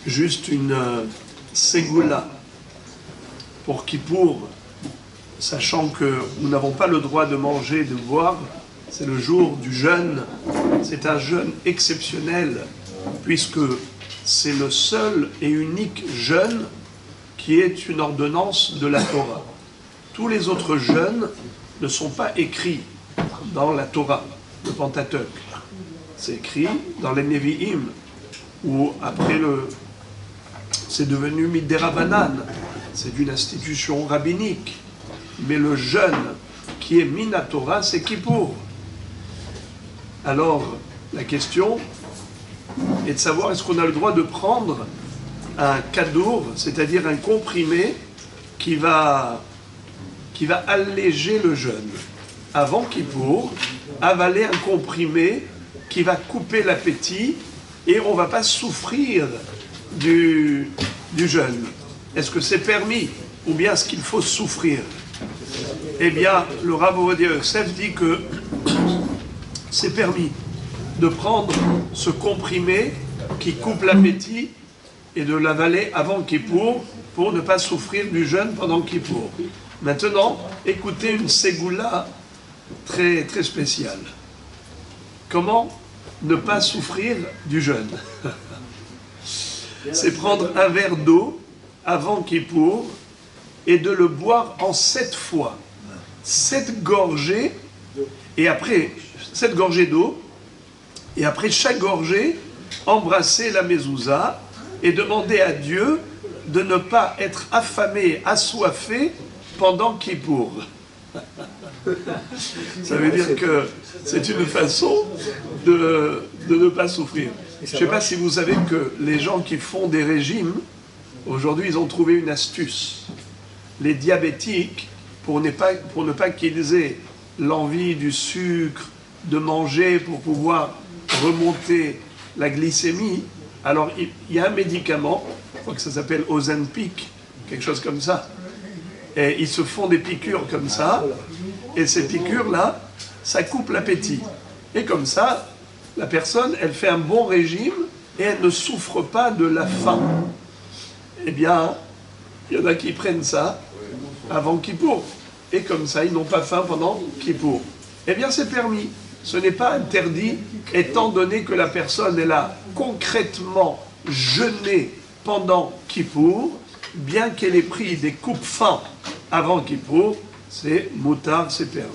juste une ségoula pour Kippour, sachant que nous n'avons pas le droit de manger et de boire. C'est le jour du jeûne. C'est un jeûne exceptionnel, puisque c'est le seul et unique jeûne qui est une ordonnance de la Torah. Tous les autres jeûnes ne sont pas écrits dans la Torah, le Pentateuque. C'est écrit dans les Nevi'im, où après c'est devenu Midérabanan, c'est une institution rabbinique. Mais le jeûne qui est Minatora, c'est Kippour. Alors, la question est de savoir est-ce qu'on a le droit de prendre un kadour, c'est-à-dire un comprimé qui va alléger le jeûne. Avant Kippour, avaler un comprimé qui va couper l'appétit et on ne va pas souffrir du jeûne. Est-ce que c'est permis ou bien est-ce qu'il faut souffrir? Eh bien, le Rav Ovadia Yosef dit que c'est permis de prendre ce comprimé qui coupe l'appétit et de l'avaler avant Kippour pour ne pas souffrir du jeûne pendant Kippour. Maintenant, écoutez une ségoula très, très spéciale. Comment ne pas souffrir du jeûne? C'est prendre un verre d'eau avant Kippour et de le boire en 7 fois. 7 gorgées, et après 7 gorgées d'eau, et après chaque gorgée, embrasser la mezouza et demander à Dieu de ne pas être affamé, assoiffé pendant Kippour. Ça veut dire que c'est une façon de ne pas souffrir. Je ne sais pas si vous savez que les gens qui font des régimes, aujourd'hui ils ont trouvé une astuce. Les diabétiques, pour ne pas qu'ils aient l'envie du sucre, de manger pour pouvoir remonter la glycémie, alors il y a un médicament, je crois que ça s'appelle Ozempic, quelque chose comme ça. Et ils se font des piqûres comme ça, et ces piqûres-là, ça coupe l'appétit. Et comme ça, la personne, elle fait un bon régime et elle ne souffre pas de la faim. Eh bien, il y en a qui prennent ça avant Kippour. Et comme ça, ils n'ont pas faim pendant Kippour. Eh bien, c'est permis. Ce n'est pas interdit, étant donné que la personne, elle a concrètement jeûné pendant Kippour, bien qu'elle ait pris des coupes faim avant Kippour, c'est moutard, c'est permis.